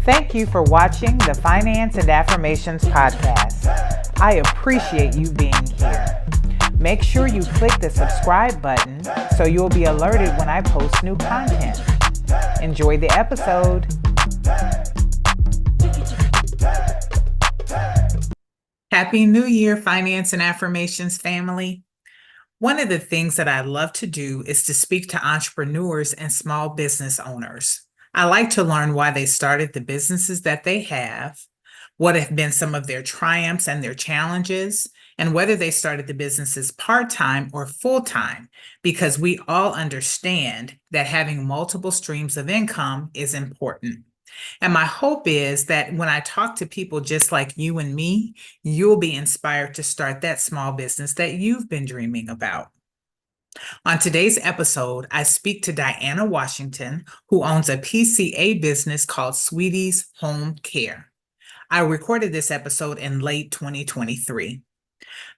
Thank you for watching the Finance and Affirmations podcast. I appreciate you being here. Make sure you click the subscribe button so you'll be alerted when I post new content. Enjoy the episode. Happy New Year, Finance and Affirmations family. One of the things that I love to do is to speak to entrepreneurs and small business owners. I like to learn why they started the businesses that they have, what have been some of their triumphs and their challenges, and whether they started the businesses part-time or full-time, because we all understand that having multiple streams of income is important. And my hope is that when I talk to people just like you and me, you'll be inspired to start that small business that you've been dreaming about. On today's episode, I speak to Diana Washington, who owns a PCA business called Sweetie's Home Care. I recorded this episode in late 2023.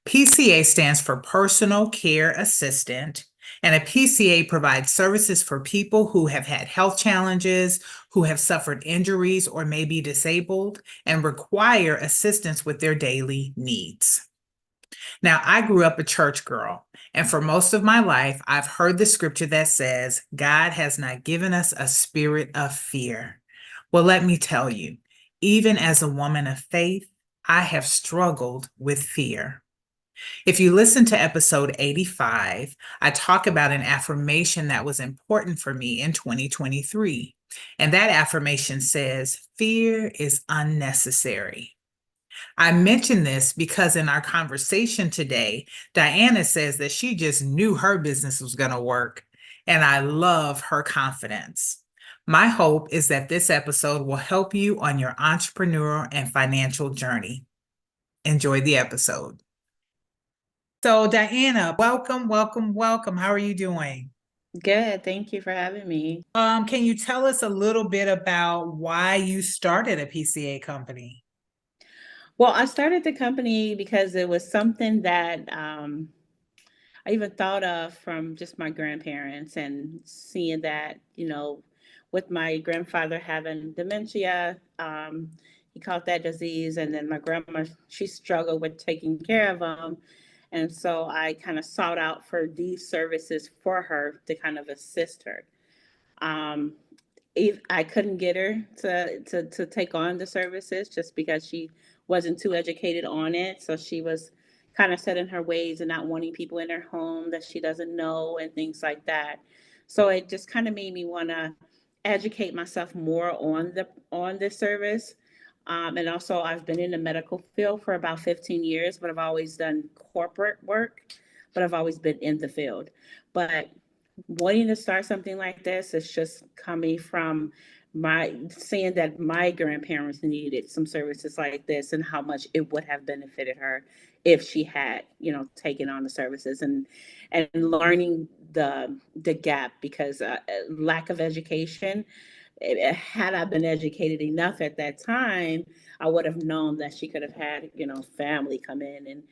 PCA stands for Personal Care Assistant, and a PCA provides services for people who have had health challenges, who have suffered injuries or may be disabled, and require assistance with their daily needs. Now, I grew up a church girl, and for most of my life, I've heard the scripture that says, God has not given us a spirit of fear. Well, let me tell you, even as a woman of faith, I have struggled with fear. If you listen to episode 85, I talk about an affirmation that was important for me in 2023. And that affirmation says, fear is unnecessary. I mention this because in our conversation today, Diana says that she just knew her business was going to work, and I love her confidence. My hope is that this episode will help you on your entrepreneurial and financial journey. Enjoy the episode. So, Diana, welcome, welcome, welcome. How are you doing? Good. Thank you for having me. Can you tell us a little bit about why you started a PCA company? Well, I started the company because it was something that I even thought of from just my grandparents and seeing that, with my grandfather having dementia, he caught that disease, and then my grandma, she struggled with taking care of him. And so I kind of sought out for these services for her to kind of assist her. Um, if I couldn't get her to take on the services just because she wasn't too educated on it. So she was kind of set in her ways and not wanting people in her home that she doesn't know and things like that. So it just kind of made me want to educate myself more on this service. And also, I've been in the medical field for about 15 years, but I've always done corporate work, but I've always been in the field. But wanting to start something like this is just coming from my seeing that my grandparents needed some services like this and how much it would have benefited her if she had taken on the services and learning the gap because lack of education. Had I been educated enough at that time, I would have known that she could have had family come in and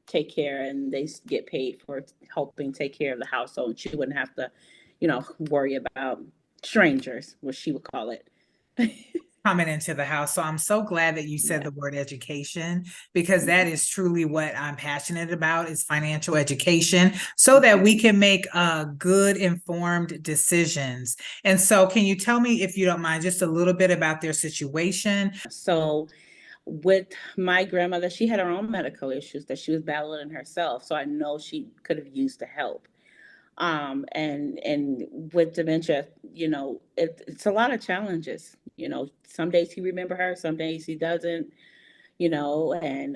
take care, and they get paid for helping take care of the household. And she wouldn't have to, worry about strangers, what she would call it. Coming into the house. So I'm so glad that you said Yeah. the word education, because that is truly what I'm passionate about is financial education so that we can make good informed decisions. And so can you tell me, if you don't mind, just a little bit about their situation? So with my grandmother, she had her own medical issues that she was battling herself. So I know she could have used the help. And with dementia, it's a lot of challenges. Some days he remember her, some days he doesn't. And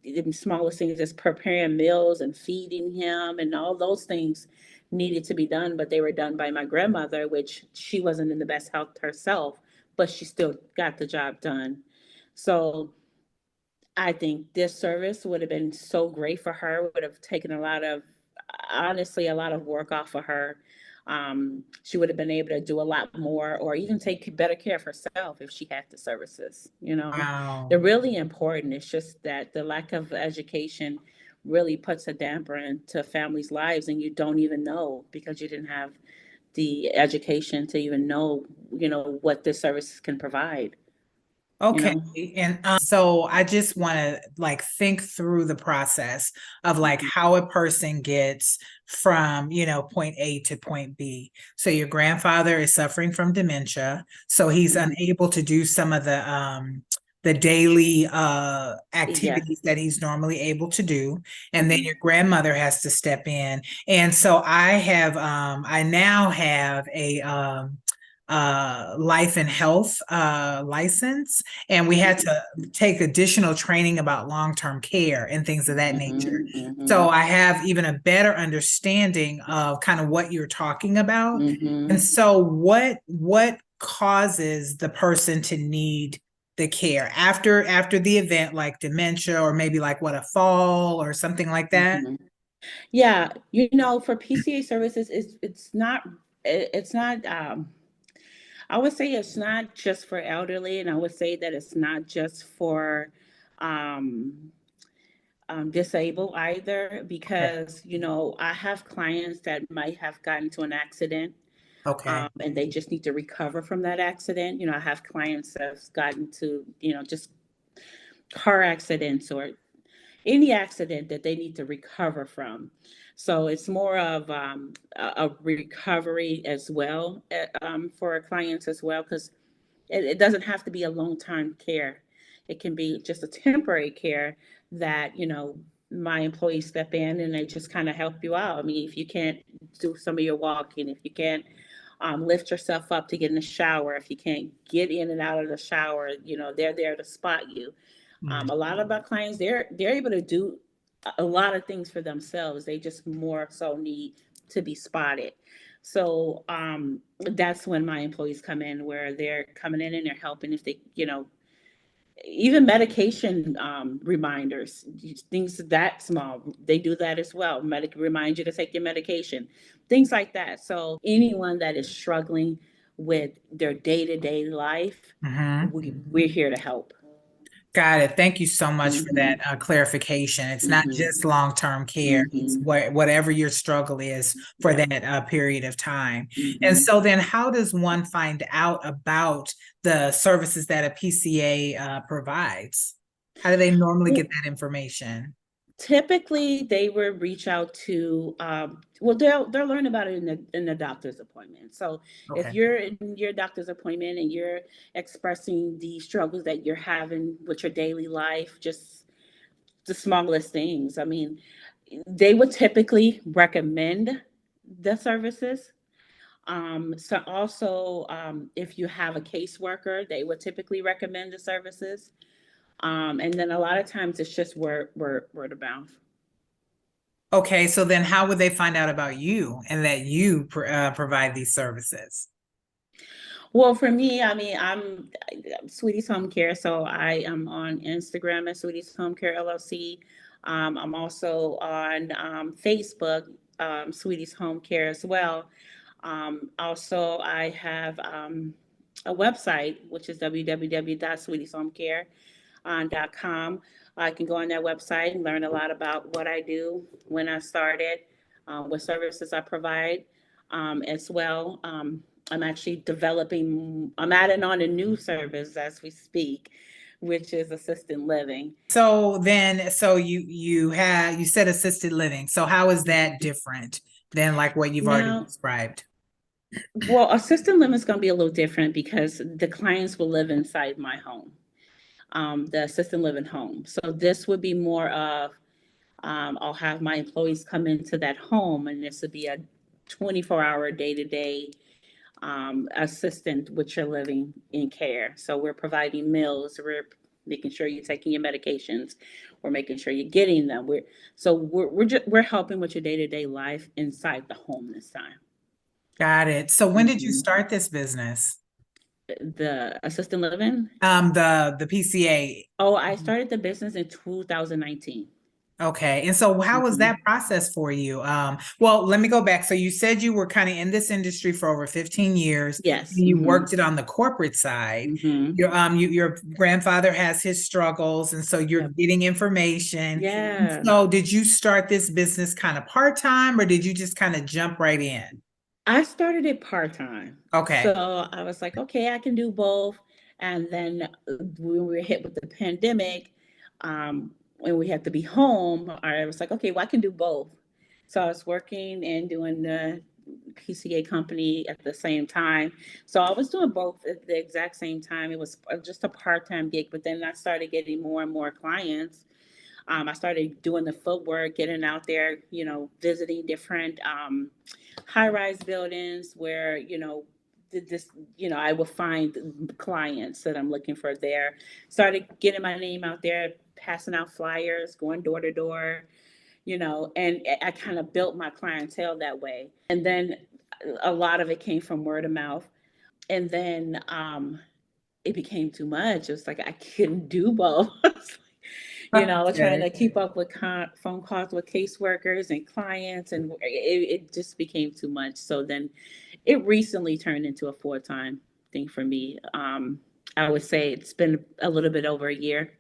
the smallest things, just preparing meals and feeding him, and all those things needed to be done, but they were done by my grandmother, which she wasn't in the best health herself, but she still got the job done. So I think this service would have been so great for her, would have taken honestly, a lot of work off of her. She would have been able to do a lot more or even take better care of herself if she had the services. They're Wow. really important. It's just that the lack of education really puts a damper into families' lives, and you don't even know because you didn't have the education to even know, what this services can provide. you Okay. know. And so I just want to like think through the process of like Mhm, how a person gets from, point A to point B. So your grandfather is suffering from dementia, so he's mhm. unable to do some of the daily Yes. activities that he's normally able to do. And then Mhm, your grandmother has to step in. And so I now have a life and health license, and we had mhm, to take additional training about long-term care and things of that nature. mhm, So mhm, I have even a better understanding of kind of what you're talking about. And mhm. so what causes the person to need the care after the event, like dementia, or maybe like what, a fall or something like that? Mhm. Yeah, for PCA services, it's not. I would say it's not just for elderly, and I would say that it's not just for um, disabled either, Okay. because I have clients that might have gotten to an accident, Okay. and they just need to recover from that accident. I have clients that's gotten to just car accidents or any accident that they need to recover from. So it's more of a recovery as well, for our clients as well, because it doesn't have to be a long time care. It can be just a temporary care that, my employees step in and they just kind of help you out. I mean, if you can't do some of your walking, if you can't lift yourself up to get in the shower, if you can't get in and out of the shower, they're there to spot you. Mm. A lot of our clients, they're able to do a lot of things for themselves. They just more so need to be spotted. So that's when my employees come in, where they're coming in and they're helping. If they, even medication reminders, things that small, they do that as well. Remind you to take your medication, things like that. So anyone that is struggling with their day to day life, Mhm. we're here to help. Got it. Thank you so much for that Hmm. clarification. It's not Hmm. just long-term care. It's Hmm. whatever your struggle is for Yeah. that period of time. And Hmm. so then how does one find out about the services that a PCA provides? How do they normally get that information? Typically, they would reach out to, well, they'll learn about it in the doctor's appointment. So if Okay. you're in your doctor's appointment and you're expressing the struggles that you're having with your daily life, just the smallest things, I mean, they would typically recommend the services. So also, if you have a caseworker, they would typically recommend the services. And then a lot of times it's just word of mouth. Okay, so then how would they find out about you and that you provide these services? Well, for me, I mean, I'm Sweetie's Home Care, so I am on Instagram at Sweetie's Home Care LLC. I'm also on Facebook, Sweetie's Home Care as well. Also, I have a website, which is www.sweetieshomecare.com. I can go on that website and learn a lot about what I do, when I started, what services I provide, as well. I'm actually I'm adding on a new service as we speak, which is assisted living. So then, so you said assisted living. So how is that different than like what you've already Now, described? well, assisted living is going to be a little different because the clients will live inside my home, the assisted living home. So this would be more of, I'll have my employees come into that home, and this would be a 24-hour day-to-day assistant with your living in care. So we're providing meals, we're making sure you're taking your medications, we're making sure you're getting them. We're helping with your day-to-day life inside the home this time. Got it. So when did you Hmm. start this business? The assisted living. The PCA. Oh, I started the business in 2019. Okay. And so how was Hmm. that process for you? Well, let me go back. So you said you were kind of in this industry for over 15 years Yes. and you Hmm. worked it on the corporate side. Hmm. Your grandfather has his struggles, and so you're Yep. getting information. And Yeah. so did you start this business kind of part-time, or did you just kind of jump right in? I started it part time. So Okay. I was like, okay, I can do both. And then when we were hit with the pandemic, and we had to be home, I was like, okay, well, I can do both. So I was working and doing the PCA company at the same time. So I was doing both at the exact same time. It was just a part-time gig, but then I started getting more and more clients. I started doing the footwork, getting out there, visiting different high-rise buildings where, this, I will find clients that I'm looking for there. Started getting my name out there, passing out flyers, going door to door, and I kind of built my clientele that way. And then a lot of it came from word of mouth. And then it became too much. It was like I couldn't do both. Trying Okay. to keep up with phone calls with caseworkers and clients, and it just became too much. So then it recently turned into a full-time thing for me. I would say it's been a little bit over a year.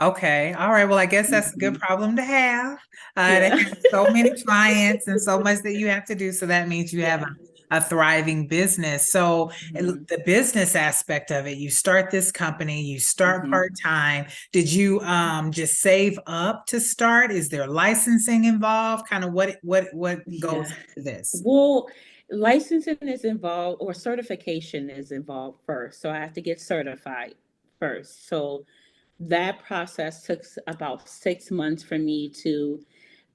Okay. All right. Well, I guess that's a good Mhm. problem to have. To Yeah. have so many clients and so much that you have to do. So that means you have Yeah. a thriving business. So Mhm. the business aspect of it, you start this company, you start Mhm. part-time. Did you just save up to start? Is there licensing involved? Kind of what Yeah. goes into this? Well, licensing is involved or certification is involved first. So I have to get certified first. So that process took about 6 months for me to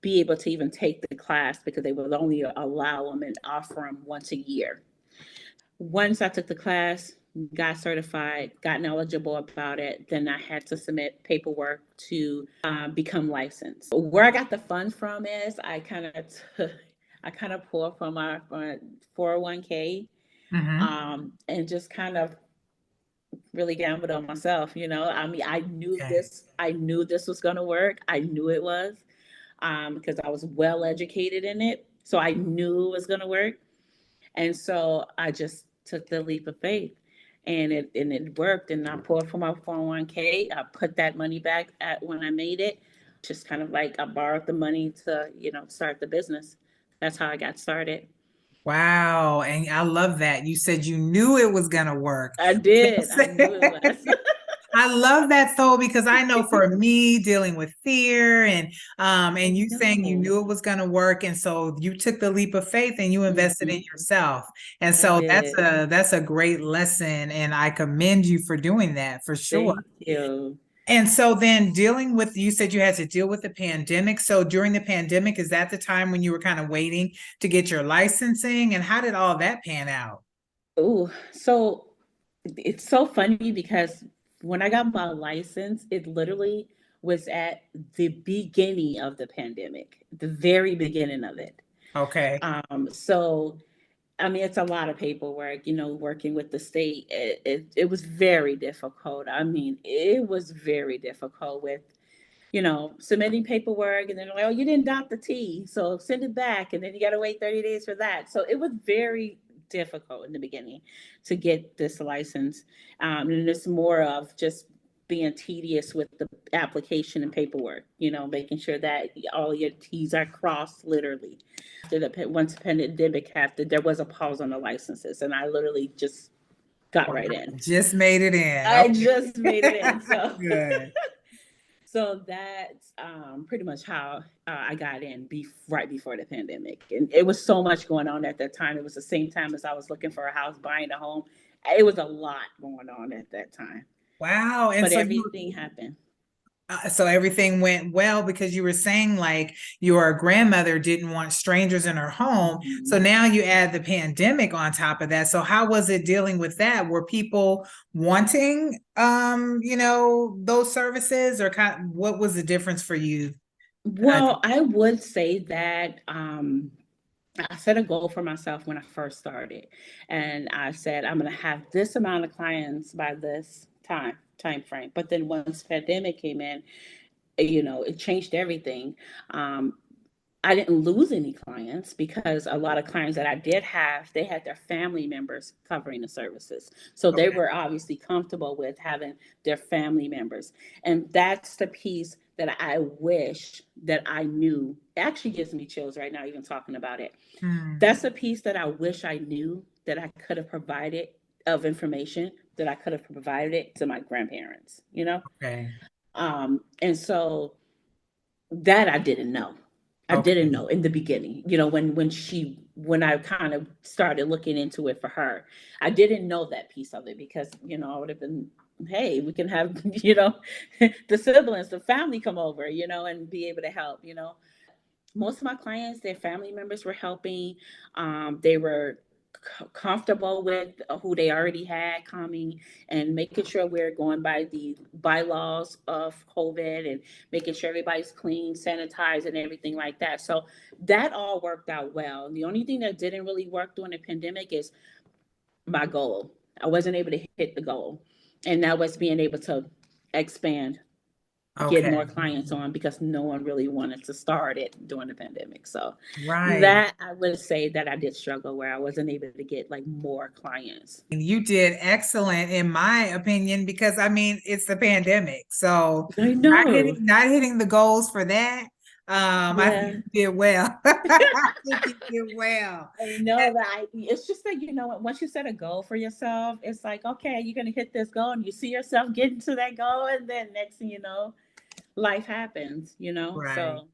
be able to even take the class because they would only allow them and offer them once a year. Once I took the class, got certified, got knowledgeable about it, then I had to submit paperwork to become licensed. Where I got the funds from is I kind of pulled from my 401k, Hmm. and just kind of really gambled on myself. I mean, Okay. I knew this was going to work. I knew it was, because I was well educated in it, so I knew it was going to work. And so I just took the leap of faith, and it worked. And I pulled from my 401k. I put that money back at when I made it. Just kind of like I borrowed the money to start the business. That's how I got started. Wow. And I love that. You said you knew it was going to work. I did. I knew it was. I love that though, because I know for me dealing with fear I and you saying you know. knew it was going to work, and so you took the leap of faith and you invested in Hmm. yourself. And I so did. that's a great lesson, and I commend you for doing that for sure. Thank you. And so then dealing with, you said you had to deal with the pandemic. So during the pandemic, is that the time when you were kind of waiting to get your licensing, and how did all that pan out? Oh, so it's so funny because when I got my license, it literally was at the beginning of the pandemic, the very beginning of it. Okay. So I mean, it's a lot of paperwork, working with the state. It was very difficult. I mean, it was very difficult with submitting paperwork, and then like, oh, you didn't dot the T, so send it back, and then you got to wait 30 days for that. So it was very difficult in the beginning to get this license, and it's more of just being tedious with the application and paperwork. Making sure that all your T's are crossed, literally. Once the pandemic happened, there was a pause on the licenses, and I literally just got Wow. right in. Just made it in. I just made it Okay. in, so. Good. So that's pretty much how I got in right before the pandemic. And it was so much going on at that time. It was the same time as I was looking for a house, buying a home. It was a lot going on at that time. Wow. And But so you everything happened. so everything went well because you were saying like your grandmother didn't want strangers in her home. So Mhm. now you add the pandemic on top of that. So how was it dealing with that? Were people wanting those services, or what was the difference for you? Uh, Well, I would say that I set a goal for myself when I first started, and I said I'm going to have this amount of clients by this time frame. But then once pandemic came in, it changed everything. Um, I didn't lose any clients because a lot of clients that I did have, they had their family members covering the services. So they okay. were obviously comfortable with having their family members. And that's the piece that I wish that I knew. It actually gives me chills right now, even talking about it. Hmm. That's a piece that I wish I knew that I could have provided of information that I could have provided it to my grandparents, you know? Okay. And so that I didn't know. I didn't Okay. know in the beginning, you know, when I kind of started looking into it for her, I didn't know that piece of it because, you know, I would have been, hey, we can have, you know, the siblings, the family come over, you know, and be able to help, you know. Most of my clients, their family members were helping. They were comfortable with who they already had coming and making sure we're going by the bylaws of COVID and making sure everybody's clean, sanitized, and everything like that. So that all worked out well. The only thing that didn't really work during the pandemic is my goal. I wasn't able to hit the goal, and that was being able to expand, get Okay. more clients on because no one really wanted to start it during the pandemic. So Right. that I would say that I did struggle where I wasn't able to get like more clients. You did excellent in my opinion because I mean it's the pandemic. So I not know. hitting the goals for that. I think Yeah. you did well. I think you did well. I know that it's just that, you know, once you set a goal for yourself, it's like, okay, you're going to hit this goal and you see yourself getting to that goal. And then next thing you know, life happens, you know? Right. So,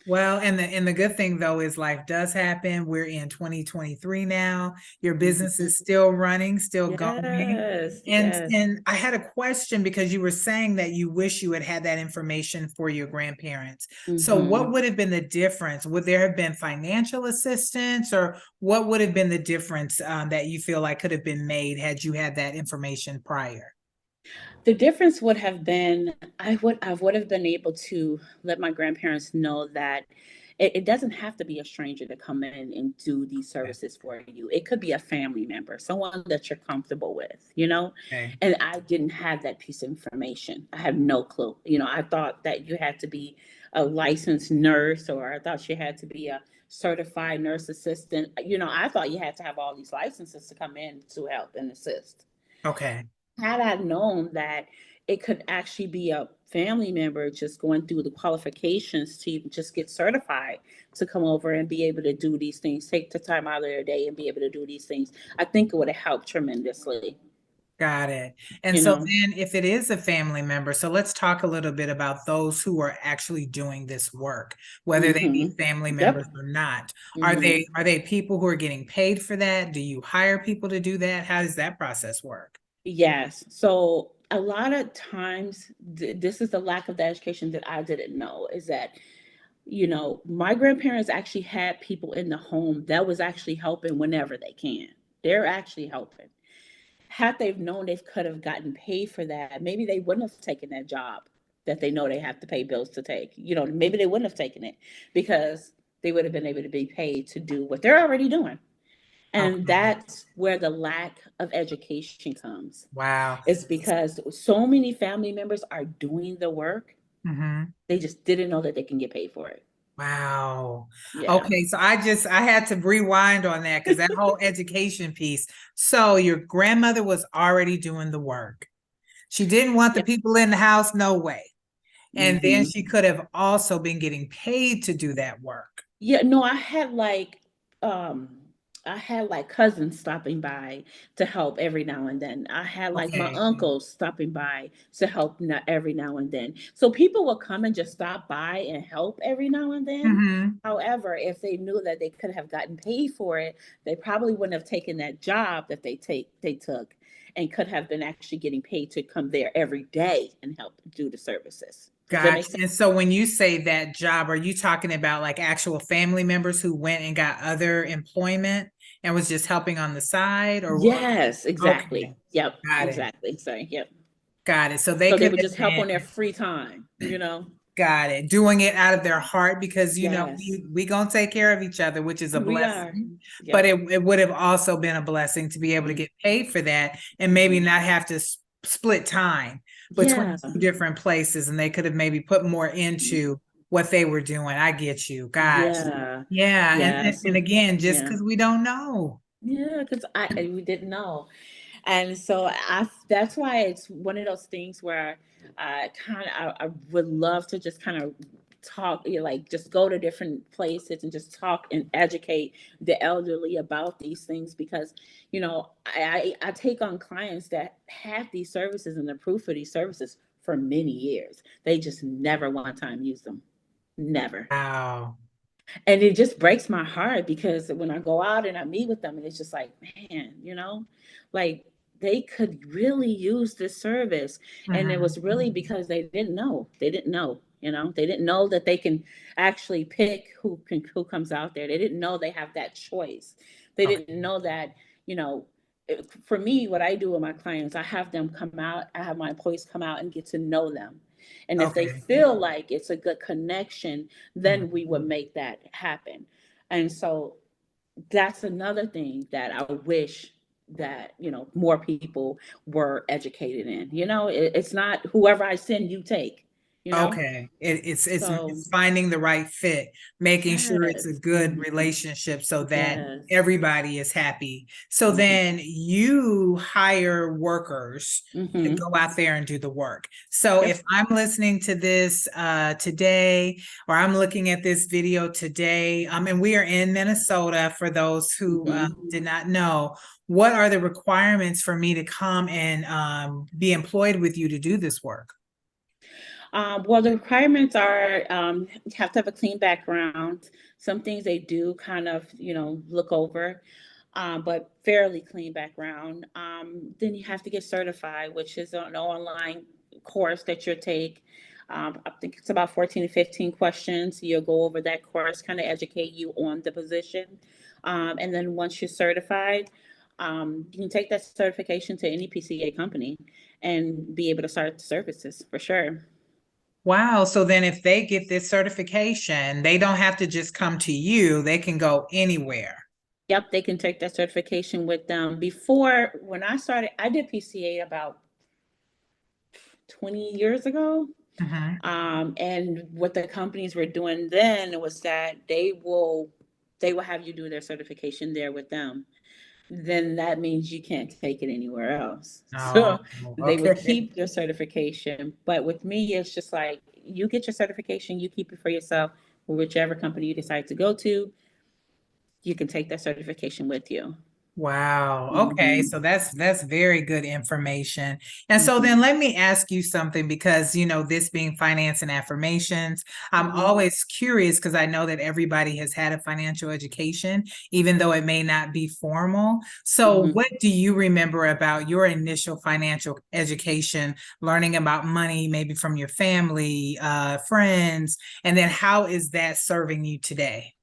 Well, and the good thing though is life does happen. We're in 2023 now. Your business mhm. is still running, still going. Yes, And yes. and I had a question because you were saying that you wish you had that information for your grandparents. So what Hmm. would have been the difference? Would there have been financial assistance, or what would have been the difference that you feel like could have been made had you had that information prior? The difference would have been I would have been able to let my grandparents know that it doesn't have to be a stranger to come in and do these Okay. services for you. It could be a family member, someone that you're comfortable with, you know? Okay. And I didn't have that piece of information. I had no clue. You know, I thought that you had to be a licensed nurse, or I thought you had to be a certified nurse assistant. You know, I thought you had to have all these licenses to come in to help and assist. Okay. Had I known that it could actually be a family member just going through the qualifications to just get certified to come over and be able to do these things, take the time out of their day and be able to do these things, I think it would have helped tremendously, Got it. And you so know. then if it is a family member, so let's talk a little bit about those who are actually doing this work, whether they be Hmm. family Yep. members or not. Are Hmm. they people who are getting paid for that? Do you hire people to do that? How does that process work? Yes. So a lot of times, this is the lack of the education that I didn't know is that, you know, my grandparents actually had people in the home that was actually helping whenever they can. They're actually helping. Had they known they could have gotten paid for that, maybe they wouldn't have taken that job that they know they have to pay bills to take. You know, maybe they wouldn't have taken it because they would have been able to be paid to do what they're already doing. And Okay. that's where the lack of education comes. Wow. It's because so many family members are doing the work, Hmm. they just didn't know that they can get paid for it. Wow. Yeah. Okay, so I had to rewind on that because that whole education piece. So your grandmother was already doing the work. She didn't want the Yeah. people in the house, no way. And then Hmm. she could have also been getting paid to do that work. Yeah, no, um I had like cousins stopping by to help every now and then. I had like my Okay. uncles stopping by to help every now and then. So people will come and just stop by and help every now and then. Hmm. However, if they knew that they could have gotten paid for it, they probably wouldn't have taken that job that they took and could have been actually getting paid to come there every day and help do the services. Does that make Gotcha. sense? And so when you say that job, are you talking about like actual family members who went and got other employment and was just helping on the side or what? Yes, exactly. Okay. Yep, Got it. exactly. So, yep. Got it. So they So they could would have just help on their been. free time, you know? Got it. Doing it out of their heart because Yes, we gonna take care of each other, which is a we are. blessing. But Yep. it would have also been a blessing to be able to Mm-hmm. get paid for that and maybe not have to split time between Yeah. two different places, and they could have maybe put more into what they were doing. I get you. Gosh. Yeah. Yeah. And Yeah. and So, again, just yeah. because we don't know. Yeah, because we didn't know. And so that's why it's one of those things where I would love to just kind of talk, like just go to different places and just talk and educate the elderly about these things, because I take on clients that have these services and the proof of these services for many years. They just never one time use them. Never. Wow. And it just breaks my heart, because when I go out and I meet with them, and it's just like, man, like they could really use this service. And it Mhm. was really because they didn't know. They didn't know. They didn't know that they can actually pick who comes out there. They didn't know they have that choice. They Okay. didn't know that, you know, for me, what I do with my clients, I have them come out, I have my employees come out and get to know them. And if they Okay. feel like it's a good connection, Mhm. then we would make that happen. And so that's another thing that I wish that, more people were educated in. It's not whoever I send, you take, you know? Okay. It's So, it's finding the right fit, making sure it's a yes. good relationship so that Yes. everybody is happy. So Mm-hmm. then you hire workers to Mm-hmm. go out there and do the work. So Yep. if I'm listening to this today, or I'm looking at this video today, and we are in Minnesota for those who Mm-hmm. did not know, what are the requirements for me to come and be employed with you to do this work? Well, the requirements are, you have to have a clean background. Some things they do kind of, look over, but fairly clean background. Then you have to get certified, which is an online course that you'll take. I think it's about 14 to 15 questions. You'll go over that course, kind of educate you on the position. And then once you're certified, you can take that certification to any PCA company and be able to start the services for sure. Wow. So then if they get this certification, they don't have to just come to you, they can go anywhere. Yep, they can take that certification with them. Before, when I started, I did PCA about 20 years ago. Mhm. And what the companies were doing then was that they will have you do their certification there with them. Then that means you can't take it anywhere else. Oh, So they would okay. keep your certification. But with me, it's just like you get your certification, you keep it for yourself, or whichever company you decide to go to, you can take that certification with you. Wow. Okay. Mm-hmm. So that's very good information. And so Mm-hmm. then let me ask you something because this being finance and affirmations, I'm Mm-hmm. always curious because I know that everybody has had a financial education, even though it may not be formal. So Mm-hmm. what do you remember about your initial financial education, learning about money, maybe from your family, friends, and then how is that serving you today?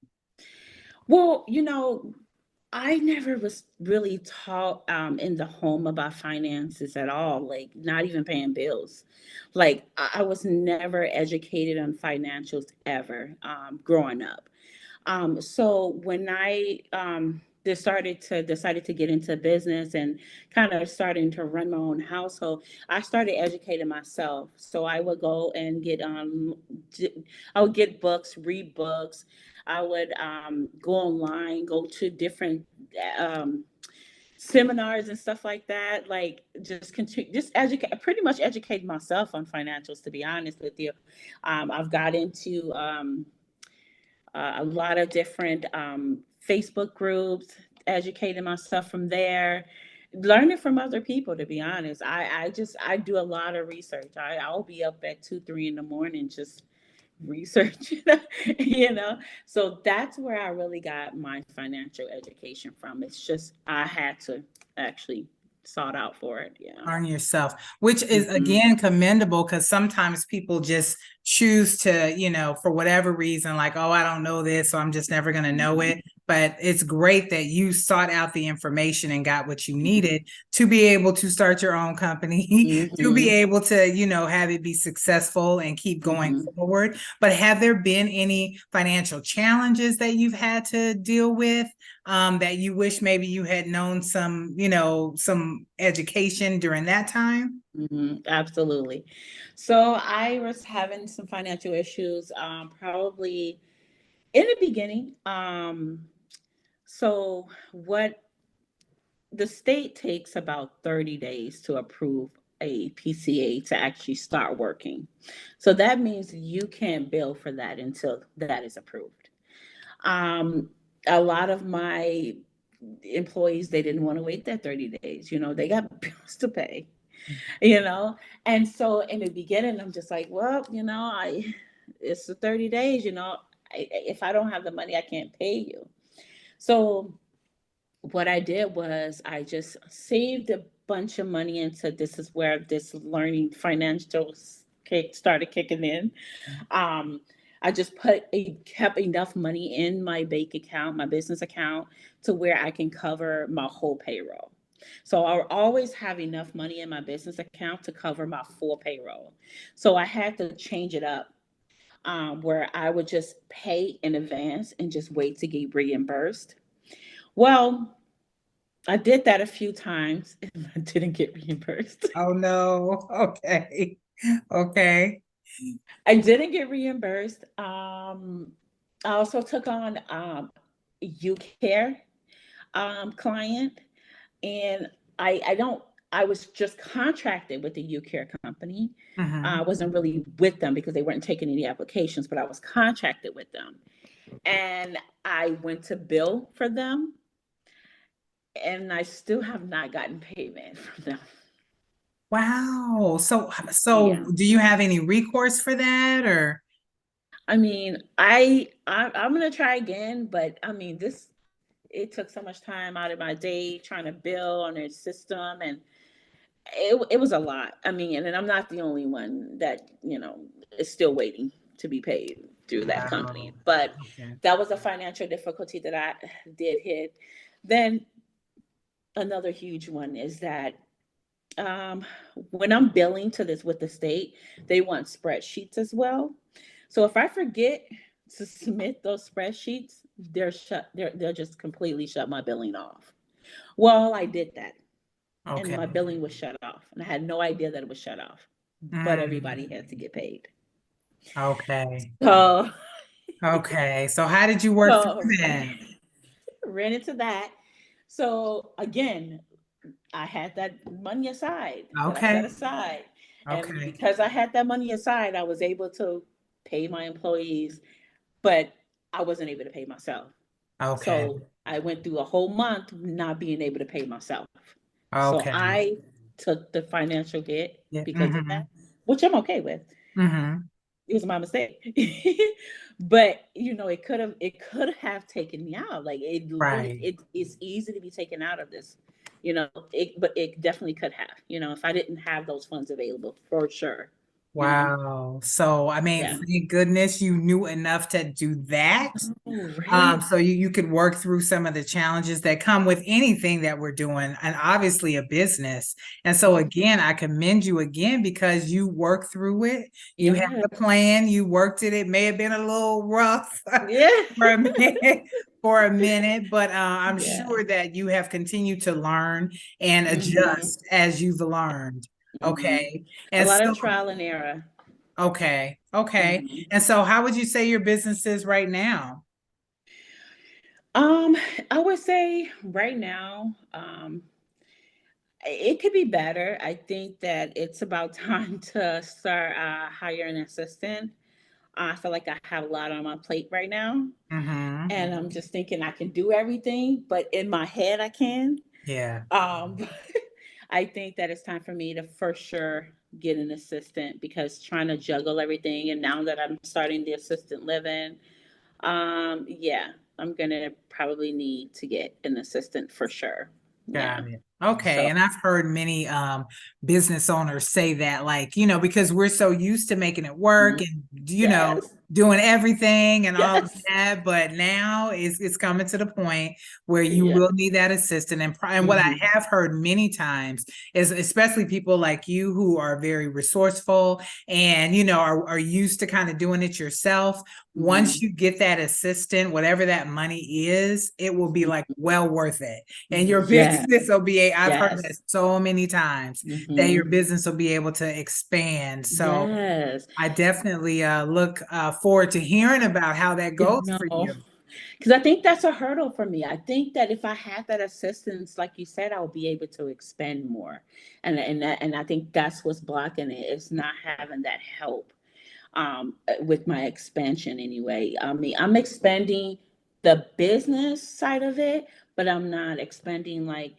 Well, I never was really taught in the home about finances at all, like not even paying bills. Like I was never educated on financials ever growing up. So when I decided to get into business and kind of starting to run my own household, I started educating myself. So I would go and I would get books, read books. I would go online, go to different um, seminars and stuff like that. Like just continue, just educate, pretty much educate myself on financials. To be honest with you, I've got into a lot of different Facebook groups, educating myself from there, learning from other people. To be honest, I do a lot of research. I'll be up at 2, 3 in the morning just research, So that's where I really got my financial education from. It's just I had to actually sought out for it. Yeah. On yourself, which is Hmm. again commendable because sometimes people just choose to, for whatever reason, like, oh, I don't know this, so I'm just never going to know it. But it's great that you sought out the information and got what you needed to be able to start your own company, to be Hmm. able to, have it be successful and keep going Hmm. forward. But have there been any financial challenges that you've had to deal with? That you wish maybe you had known some education during that time? Absolutely. So I was having some financial issues, probably in the beginning. So what the state takes about 30 days to approve a PCA to actually start working. So that means you can't bill for that until that is approved. Um, a lot of my employees, they didn't want to wait that 30 days. They got bills to pay, you know? And so in the beginning, I'm just like, well, it's the 30 days, if I don't have the money, I can't pay you. So what I did was I just saved a bunch of money into this is where this learning financials started kicking in. Um, I just kept enough money in my bank account, my business account, to where I can cover my whole payroll. So I always have enough money in my business account to cover my full payroll. So I had to change it up, where I would just pay in advance and just wait to get reimbursed. Well, I did that a few times and I didn't get reimbursed. Oh no. Okay. Okay. I didn't get reimbursed. I also took on UCare client, and I don't. I was just contracted with the UCare company. I Mm-hmm. wasn't really with them because they weren't taking any applications, but I was contracted with them, and I went to bill for them, and I still have not gotten payment from them. Wow. So Yeah. do you have any recourse for that or? I mean, I'm gonna try again, but I mean, this it took so much time out of my day trying to build on their system, and it was a lot. I mean, and I'm not the only one that is still waiting to be paid through that Wow. company. But Okay. that was a financial difficulty that I did hit. Then another huge one is that um, when I'm billing to this with the state, they want spreadsheets as well. So if I forget to submit those spreadsheets, they'll just completely shut my billing off. Well, I did that, and my Okay. billing was shut off, and I had no idea that it was shut off. But Mm. everybody had to get paid. Okay. So, Okay. So how did you work so through that? ran into that. So again, I had that money aside that I set Okay. aside. And Okay. because I had that money aside, I was able to pay my employees, but I wasn't able to pay myself. Okay. So I went through a whole month not being able to pay myself. So Okay. I took the financial hit Yeah. because of Mm-hmm. that, which I'm okay with. Mm-hmm. It was my mistake. But it could have taken me out. Like it literally Right. it's easy to be taken out of this. But it definitely could have, if I didn't have those funds available for sure. You know. Wow. So, I mean, Yeah. thank goodness you knew enough to do that. Oh, right. So you could work through some of the challenges that come with anything that we're doing, and obviously a business. And so again, I commend you again because you worked through it. You had Yeah. the plan, you worked it. It may have been a little rough Yeah. for a minute, but I'm Yeah. sure that you have continued to learn and Mhm. adjust as you've learned. Mhm. Okay. A And lot so of trial and error. okay, okay. Mhm. And so how would you say your business is right now? Um, I would say right now, it could be better. I think that it's about time to start hiring an assistant. I feel like I have a lot on my plate right now, Mm-hmm. and I'm just thinking I can do everything, but in my head I can. Yeah. Um, I think that it's time for me to for sure get an assistant because trying to juggle everything, and now that I'm starting the assistant living, yeah, I'm gonna probably need to get an assistant for sure. Yeah. Got it. Okay. So And I've heard many business owners say that, like, because we're so used to making it work mhm. and, Yes. doing everything and all of Yes. that. But now it's coming to the point where you Yeah. will need that assistant. And what I Mhm. have heard many times is, especially people like you who are very resourceful and, are used to kind of doing it yourself. Once Mhm. you get that assistant, whatever that money is, it will be like well worth it, and your Yeah. business will be, I've heard that Yes. so many times, that your Mhm. business will be able to expand. So Yes. I definitely look forward to hearing about how that goes for No, you. Because I think that's a hurdle for me. I think that if I had that assistance, like you said, I would be able to expend more, and I think that's what's blocking it. It's not having that help with my expansion anyway. I mean, I'm expanding the business side of it, but I'm not expanding like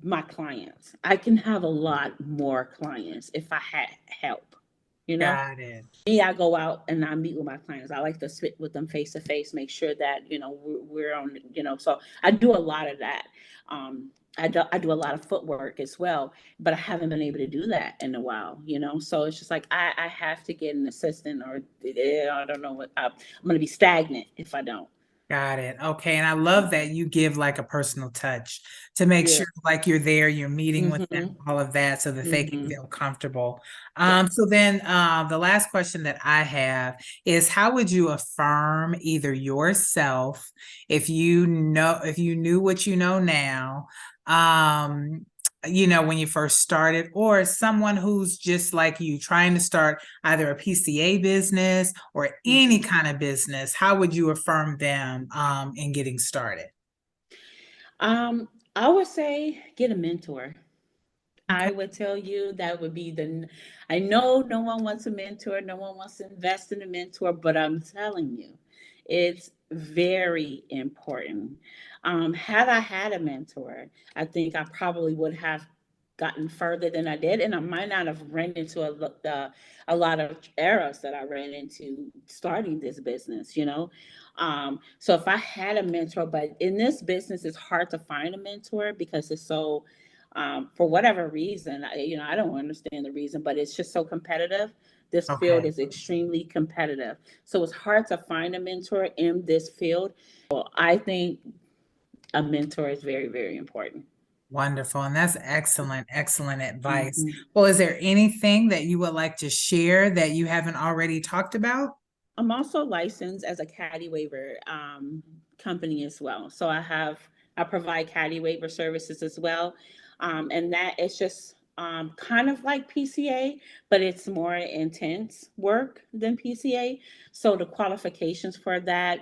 my clients. I can have a lot more clients if I had help, you know? Got it. Me, I go out and I meet with my clients. I like to sit with them face to face, make sure that, we're on, so I do a lot of that. I do a lot of footwork as well, but I haven't been able to do that in a while, so it's just like I have to get an assistant or I don't know what, I'm going to be stagnant if I don't. Got it. Okay. And I love that you give like a personal touch to make Yeah. sure like you're there, you're meeting with them, Mm-hmm. all of that so that they can Mm-hmm. feel comfortable. Yeah. So then the last question that I have is how would you affirm either yourself if you knew what you know now, um, when you first started, or someone who's just like you trying to start either a PCA business or any Mm-hmm. kind of business, how would you affirm them in getting started? Um, I would say get a mentor. Okay. I would tell you that would be I know no one wants a mentor, no one wants to invest in a mentor, but I'm telling you, it's very important. Had I had a mentor, I think I probably would have gotten further than I did, and I might not have ran into a lot of errors that I ran into starting this business, So if I had a mentor, but in this business, it's hard to find a mentor because it's so for whatever reason, I don't understand the reason, but it's just so competitive. This field Okay. is extremely competitive. So it's hard to find a mentor in this field. So I think a mentor is very, very important. Wonderful. And that's excellent, excellent advice. Mhm. Well, is there anything that you would like to share that you haven't already talked about? I'm also licensed as a caddy waiver company as well. So I provide caddy waiver services as well, and that is just kind of like PCA, but it's more intense work than PCA. So the qualifications for that,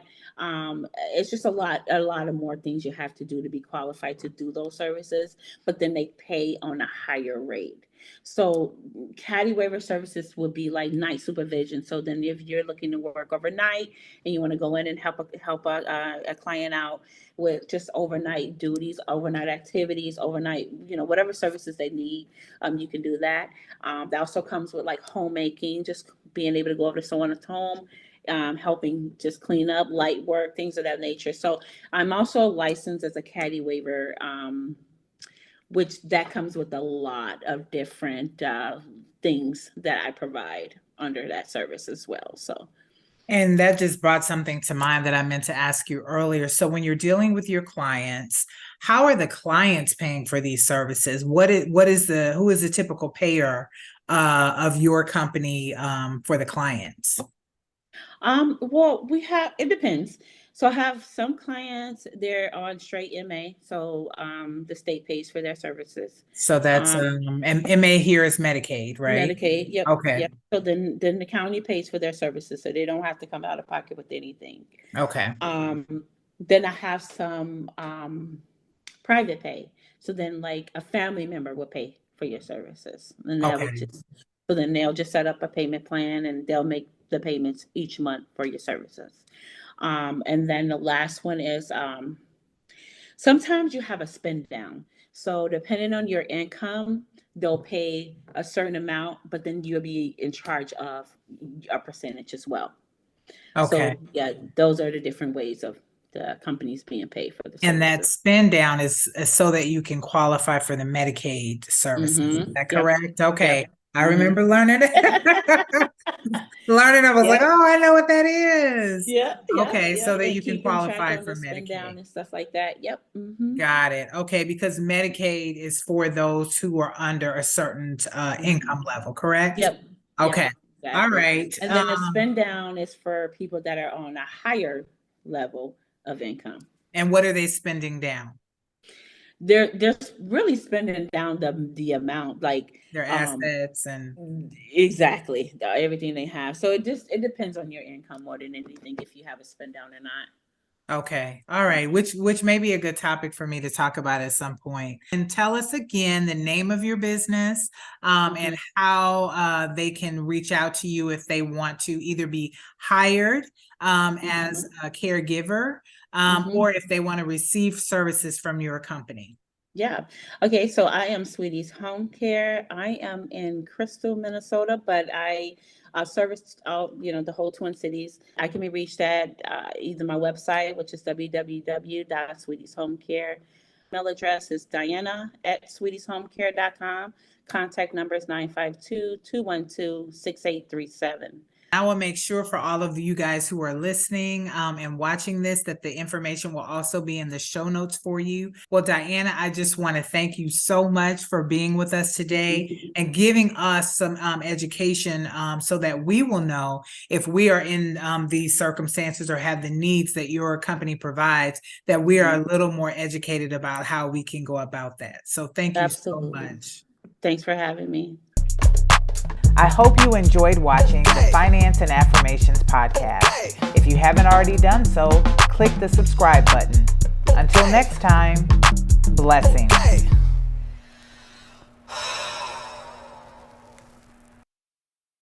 it's just a lot of more things you have to do to be qualified to do those services. But then they pay on a higher rate. So caddy waiver services would be like night supervision. So then if you're looking to work overnight and you want to go in and help a client out with just overnight duties, overnight activities, overnight, whatever services they need, you can do that. That also comes with like homemaking, just being able to go over to someone's home, helping just clean up, light work, things of that nature. So I'm also licensed as a caddy waiver, which that comes with a lot of different things that I provide under that service as well. So, And that just brought something to mind that I meant to ask you earlier. So when you're dealing with your clients, how are the clients paying for these services? Who is the typical payer of your company for the clients? well, it depends. So I have some clients, they're on straight MA, so the state pays for their services. So that's Um, and MA here is Medicaid, right? Medicaid, yep, Okay. yep. So then the county pays for their services, so they don't have to come out of pocket with anything. Okay. Then I have some private pay. So then like a family member will pay for your services. And that would Okay. just so then they'll just set up a payment plan and they'll make the payments each month for your services. And then the last one is sometimes you have a spend down. So depending on your income, they'll pay a certain amount, but then you'll be in charge of a percentage as well. Okay. So yeah, those are the different ways of the companies being paid for the And that services. spend down is so that you can qualify for the Medicaid services. Is Mm-hmm. that Yep. correct? Yep. Okay. I Mm-hmm. remember learning learning. I was like, Yep. oh, I know what that is. Yep. Yep. Okay, so Yep. that And you can keeping track qualify on for the spend down Medicaid. and stuff like that. Yep. Mm-hmm. Got it. Okay, because Medicaid is for those who are under a certain Mm-hmm. income level, correct? Yep. Yep. Okay. All Exactly. right. And then the spend down is for people that are on a higher level of income. And what are they spending down? They're really spending down the amount like Their um assets and exactly everything they have. So it depends on your income more than anything if you have a spend down or not. Okay. All right. Which may be a good topic for me to talk about at some point. And tell us again the name of your business, and Mhm, how they can reach out to you if they want to either be hired as mhm, a caregiver, mhm. or if they want to receive services from your company. Yeah. Okay, so I am Sweetie's Home Care. I am in Crystal, Minnesota, but I service all, the whole Twin Cities. I can be reached at either my website, which is www.sweetieshomecare. Email address is diana@sweetieshomecare.com. Contact number is 952-212-6837. I will make sure for all of you guys who are listening and watching this that the information will also be in the show notes for you. Well, Diana, I just want to thank you so much for being with us today and giving us some education so that we will know if we are in these circumstances or have the needs that your company provides, that we are a little more educated about how we can go about that. So thank you so Absolutely. much. Thanks for having me. I hope you enjoyed watching the Finance and Affirmations podcast. If you haven't already done so, click the subscribe button. Until next time, blessings.